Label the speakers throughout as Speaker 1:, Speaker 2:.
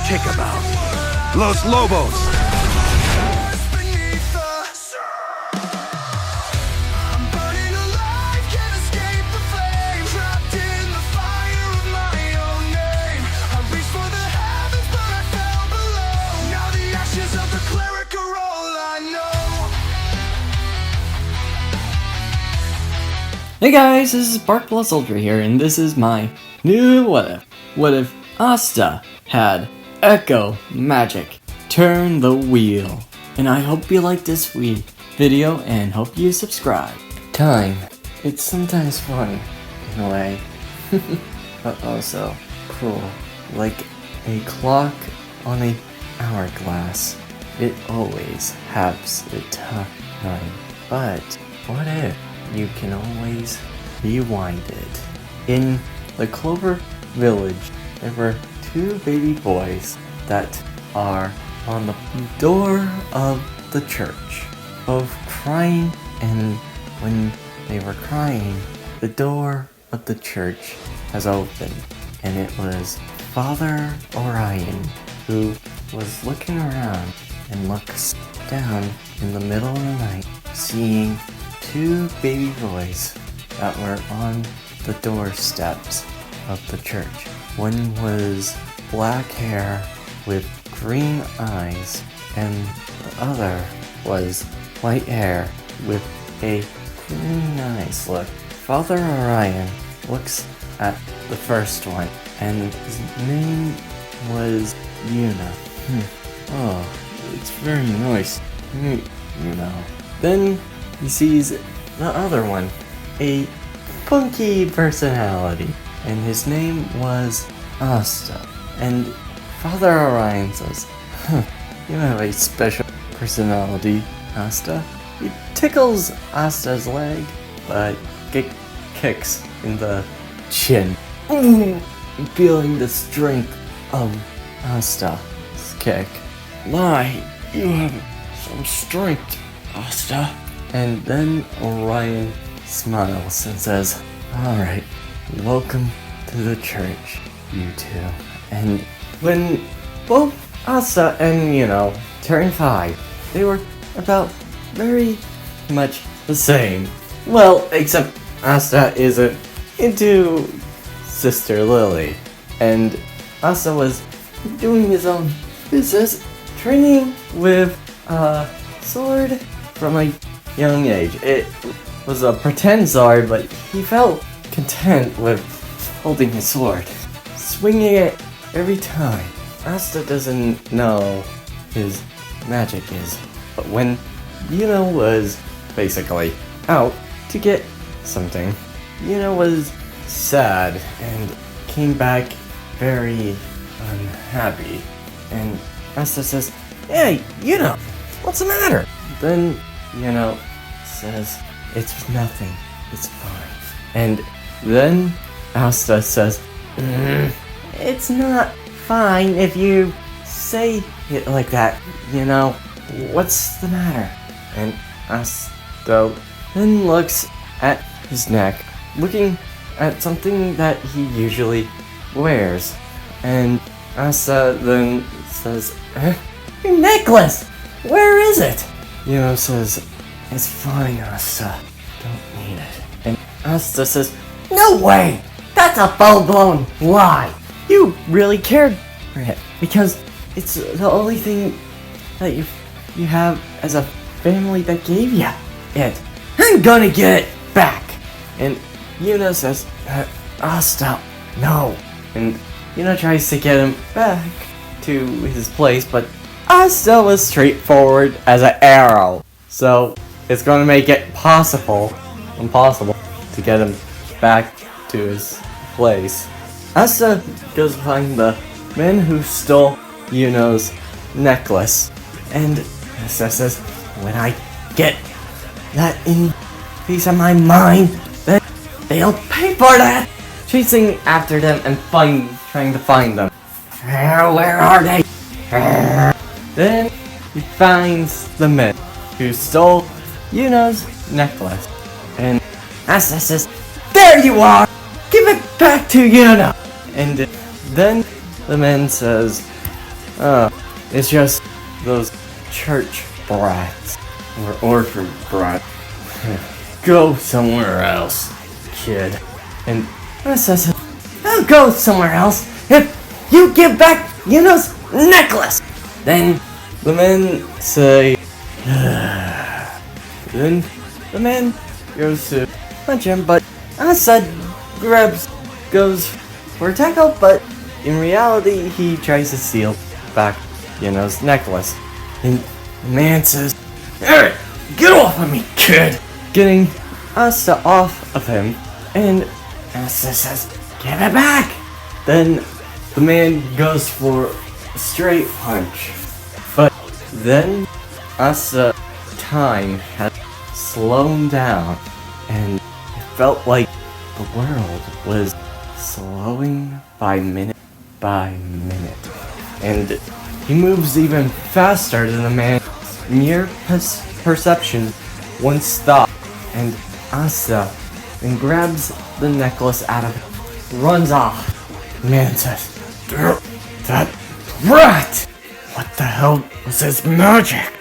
Speaker 1: kick about? Los Lobos!
Speaker 2: Hey guys, this is Bark Plus Ultra here, and this is my new What If. What if Asta had Ekko magic? Turn the wheel. And I hope you like this video and hope you subscribe. Time. It's sometimes fun, in a way. But also cruel. Like a clock on a hourglass. It always has the time. But what if you can always rewind it? In the Clover Village, there were two baby boys that are on the door of the church, both crying, and when they were crying, the door of the church has opened, and it was Father Orion, who was looking around and looks down in the middle of the night, seeing two baby boys that were on the doorsteps of the church. One was black hair with green eyes, and the other was white hair with a green eyes look. Father Orion looks at the first one, and his name was Yuna. Oh, it's very nice. Then he sees the other one, a funky personality, and his name was Asta. And Father Orion says, you have a special personality, Asta. He tickles Asta's leg, but kicks in the chin. Feeling the strength of Asta's kick. My, you have some strength, Asta. And then Orion smiles and says, alright, welcome to the church, you two. And when both Asta and turned 5, they were about very much the same. Well, except Asta isn't into Sister Lily. And Asta was doing his own business, training with a sword from a young age. It was a pretend sword, but he felt content with holding his sword, swinging it every time. Asta doesn't know his magic is, but when Yuna was basically out to get something, Yuna was sad and came back very unhappy. And Asta says, hey, Yuna, what's the matter? Then says, it's nothing, it's fine. And then Asta says, it's not fine if you say it like that, what's the matter? And Asta then looks at his neck, looking at something that he usually wears. And Asta then says, your necklace! Where is it? Says, it's fine, Asta. Don't need it. And Asta says, no way! That's a full-blown lie! You really cared for it, because it's the only thing that you have as a family that gave you it. I'm gonna get it back! And Yuna says, Asta, no. And Yuna tries to get him back to his place, but Asta was straightforward as an arrow. So it's going to make it impossible to get him back to his place. Asta goes find the man who stole Yuno's necklace. And Asta says, when I get that in piece of my mind, then they'll pay for that! Chasing after them and trying to find them. Where are they? Then he finds the men who stole Yuno's necklace. And Asta says, there you are! Give it back to Yuna! And then the man says, It's just those church brats. Or orphan brats. Go somewhere else, kid. And Asta says, I'll go somewhere else if you give back Yuno's necklace! Then the men say, then the man goes to punch him, but Asta goes for a tackle, but in reality he tries to steal back Yuno's necklace. And the man says, "Hey, get off of me, kid!" Getting Asta off of him, and Asta says, "Give it back!" Then the man goes for a straight punch, but then Asta time had slowed down, and it felt like the world was slowing by minute, and he moves even faster than the man's mere perception once stopped, and Asta then grabs the necklace out of it, runs off. The man says, "That rat! What the hell was his magic?"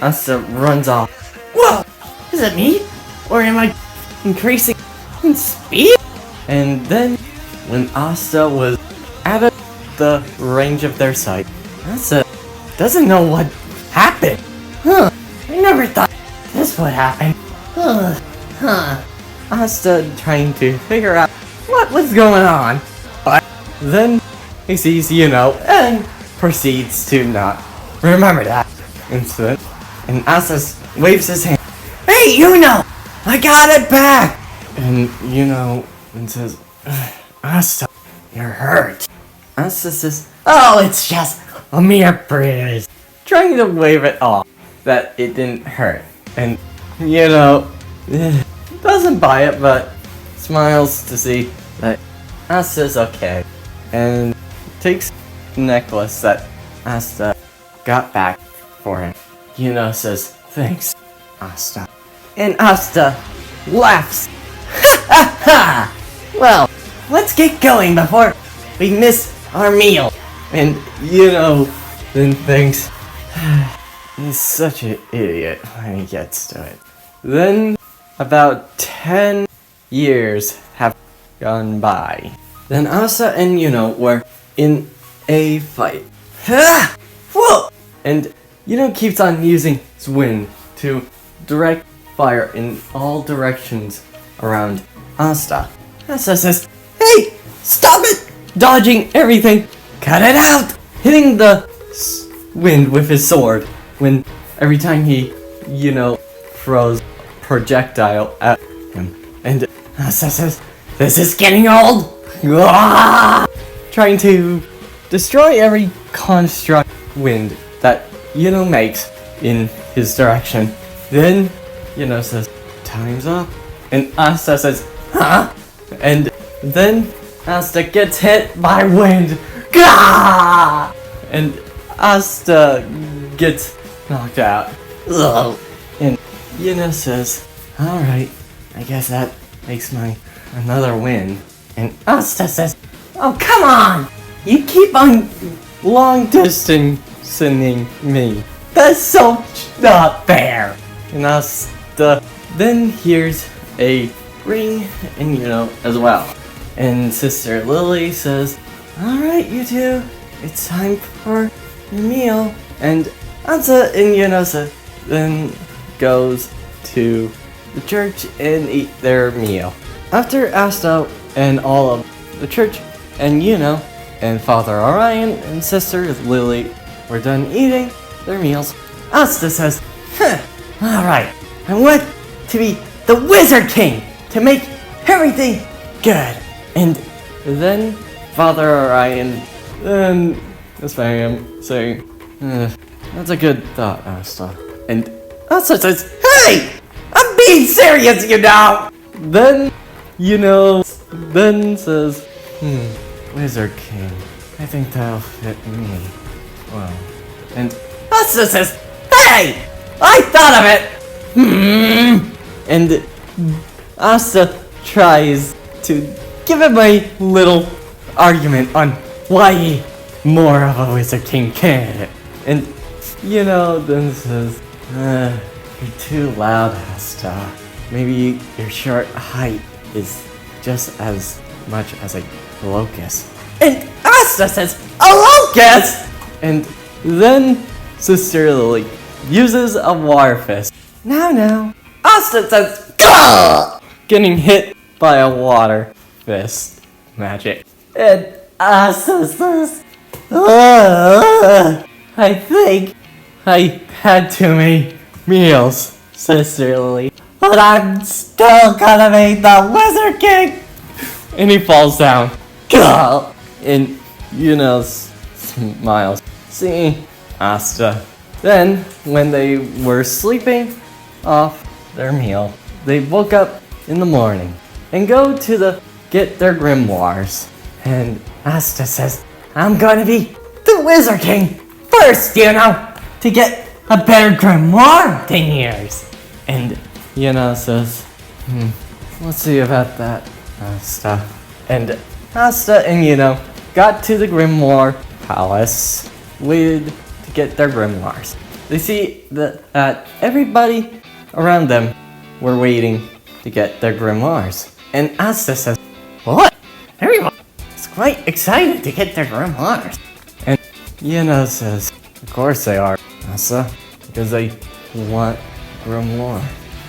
Speaker 2: Asta runs off. Whoa! Is it me? Or am I increasing in speed? And then, when Asta was out of the range of their sight, Asta doesn't know what happened. I never thought this would happen. Asta trying to figure out what was going on. But then he sees Yuno and proceeds to not remember that incident. And Asta waves his hand. "Hey, Yuno! I got it back!" And Yuno says, "Asta, you're hurt." Asta says, "Oh, it's just a mere bruise." Trying to wave it off that it didn't hurt. And Yuno doesn't buy it, but smiles to see that Asta's okay. And takes the necklace that Asta got back for him. Yuno says, "Thanks, Asta." And Asta laughs. Ha ha! Well, let's get going before we miss our meal. And Yuno then thinks, he's such an idiot when he gets to it. Then about 10 years have gone by. Then Asta and Yuno were in a fight. Whoa! And Yuno keeps on using his wind to direct fire in all directions around Asta. Asta says, "Hey, stop it! Dodging everything! Cut it out!" Hitting the wind with his sword when every time he, throws projectile at him. And Asta says, "This is getting old!" Trying to destroy every construct wind that Yuno makes in his direction. Then Yuno says, "Time's up." And Asta says, "Huh?" And then Asta gets hit by wind. Gah! And Asta gets knocked out. Ugh. And Yuno says, "Alright, I guess that makes my another win." And Asta says, "Oh, come on! You keep on long distancing me. That's so not fair." And Asta then hears a ring and as well. And Sister Lily says, "Alright, you two, it's time for your meal." And Asta and Yuno then goes to the church and eat their meal. After Asta and all of the church and Yuno and Father Orion and Sister Lily were done eating their meals, Asta says, "Alright, I want to be the Wizard King to make everything good." And then Father Orion and his family saying, "That's a good thought, Asta." And Asta says, "Hey! I'm being serious, Then, then says, Wizard King, I think that'll fit me well." And Asta says, "Hey! I thought of it!" And Asta tries to give him a little argument on why he more of a Wizard King candidate. And then says, you're too loud, Asta. Maybe your short height is just as much as a locust. And Asta says, a locust! And then Sister Lily uses a water fist. Now, Asta says, gah! Getting hit by a water fist magic. And Asta says, I think I had too many meals, Sister Lily. But I'm still gonna be the Wizard King! And he falls down. Gah! And smiles. See, Asta. Then, when they were sleeping off their meal, they woke up in the morning and go to get their grimoires. And Asta says, I'm gonna be the Wizard King first, to get a better grimoire than yours. And says, let's see about that, Asta. And Asta and got to the grimoire palace, waited to get their grimoires. They see that everybody around them were waiting to get their grimoires. And Asta says, what? Everyone is quite excited to get their grimoires. And says, of course they are, Asta, because they want grimoire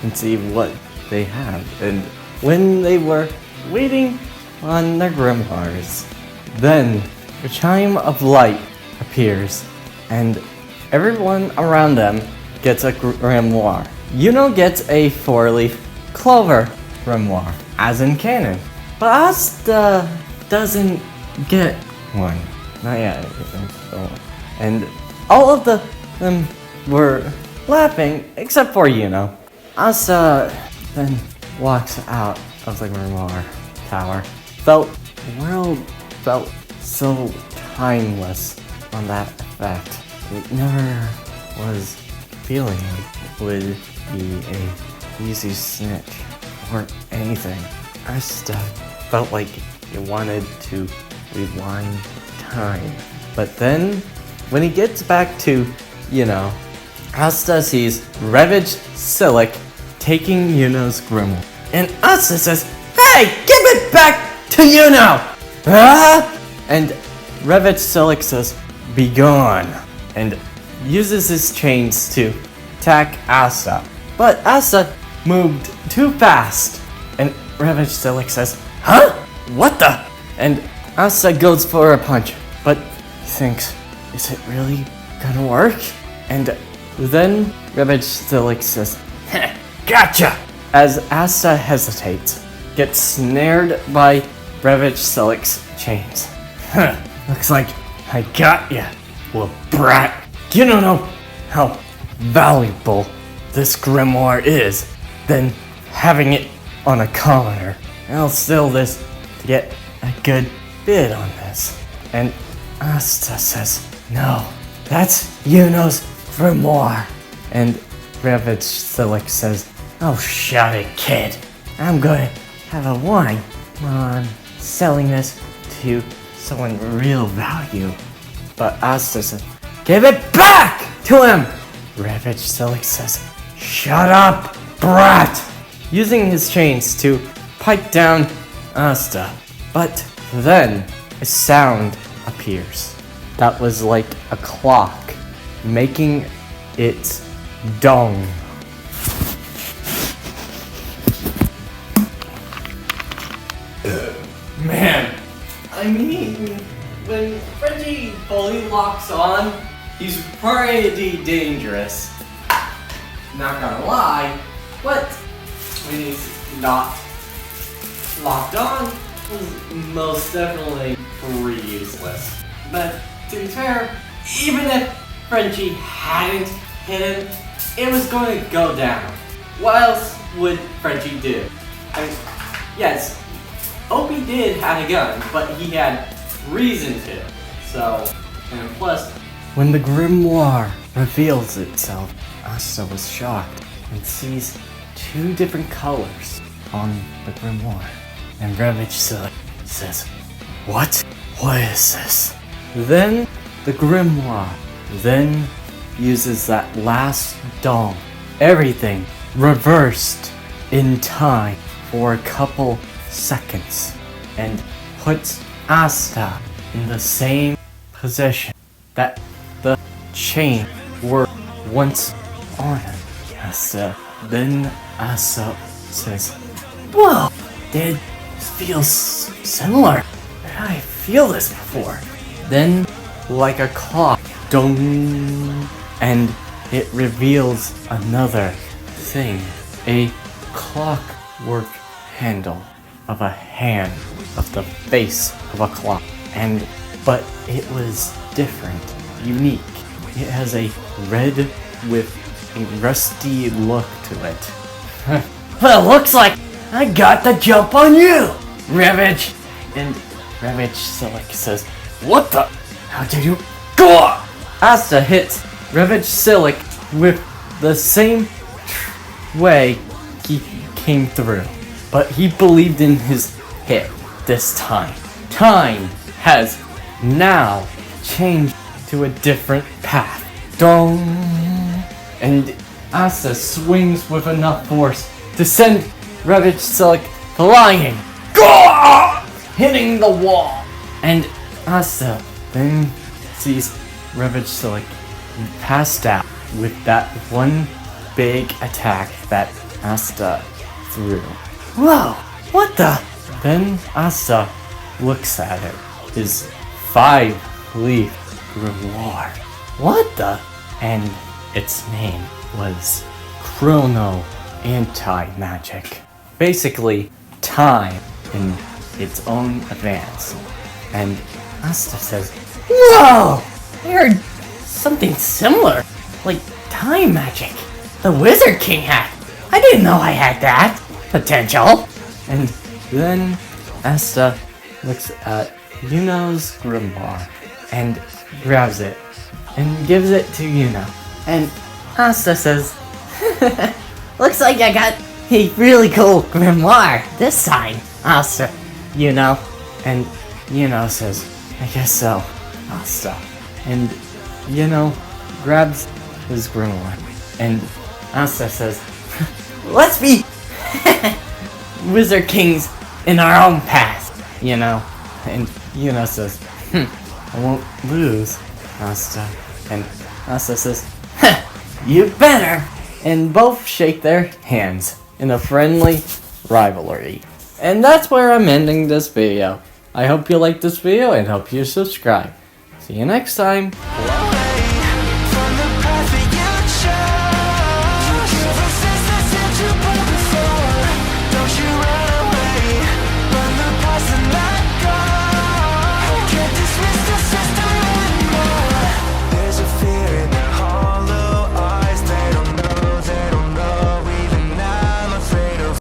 Speaker 2: and see what they have. And when they were waiting on their grimoires, then a chime of light appears, and everyone around them gets a grimoire. Gets a 4-leaf clover grimoire, as in canon. But Asta doesn't get one. Not yet. And all of them were laughing, except for Asta then walks out of the grimoire tower. The world felt so timeless on that effect. It never was feeling it would be a easy snitch or anything. Asta felt like it wanted to rewind time. But then, when he gets back to, Asta sees Revage Silic taking Yuno's grimoire. And Asta says, hey, give it back to Yuno! And Revage Silic says, be gone, and uses his chains to attack Asta. But Asta moved too fast, and Revage Silic says, huh? What the? And Asta goes for a punch, but he thinks, is it really gonna work? And then Revage Silic says, gotcha! As Asta hesitates, gets snared by Revage Silic's chains. Looks like I got ya, little brat. You don't know how valuable this grimoire is than having it on a commoner. I'll steal this to get a good bid on this. And Asta says, no, that's Yuno's grimoire. And Revage Silic says, oh, shut it, kid. I'm gonna have a wine on selling this to someone real value. But Asta says, give it back to him! Revage Silic says, shut up, brat! Using his chains to pipe down Asta. But then a sound appears that was like a clock making its dong. Man, I mean, when Frenchie fully locks on, he's pretty dangerous. Not gonna lie, but when he's not locked on, he's most definitely pretty useless. But to be fair, even if Frenchie hadn't hit him, it was going to go down. What else would Frenchie do? I mean, yes, Opie did have a gun, but he had reason to. So, and plus, when the grimoire reveals itself, Asta was shocked and sees two different colors on the grimoire. And Revage says, what? What is this? then the grimoire then uses that last dong. Everything reversed in time for a couple seconds and puts Asta in the same position that the chain were once on him. Then Asta says, "Whoa, did this feel similar? Did I feel this before?" Then, like a clock, dong, and it reveals another thing. A clockwork handle of a hand of the face of a clock. But it was different, unique. It has a red with a rusty look to it.
Speaker 3: Well, looks like I got the jump on you, Ravage.
Speaker 2: And Ravage Silic says,
Speaker 3: What the? How did you go?
Speaker 2: Asta hits Ravage Silic with the same way he came through. But he believed in his hit this time. Time has now changed to a different path. Dong! And Asta swings with enough force to send Ravage Silic flying, hitting the wall. And Asta then sees Ravage Silic passed out with that one big attack that Asta threw.
Speaker 3: Whoa, what the?
Speaker 2: Then Asta looks at it. His 5-leaf grimoire.
Speaker 3: What the?
Speaker 2: And its name was Chrono Anti-Magic. Basically, time in its own advance. And Asta says,
Speaker 3: Whoa! I heard something similar, like time magic. The Wizard King had. I didn't know I had that potential.
Speaker 2: and then Asta looks at Yuno's grimoire and grabs it and gives it to Yuno. And Asta says,
Speaker 3: Looks like I got a really cool grimoire this time, Asta.
Speaker 2: and Yuno says, I guess so, Asta. And Yuno grabs his grimoire and Asta says,
Speaker 3: Let's be Wizard Kings in our own path,
Speaker 2: And Yuno says, I won't lose, Asta. And Asta says,
Speaker 3: You better.
Speaker 2: and both shake their hands in a friendly rivalry. And that's where I'm ending this video. I hope you liked this video and hope you subscribe. See you next time.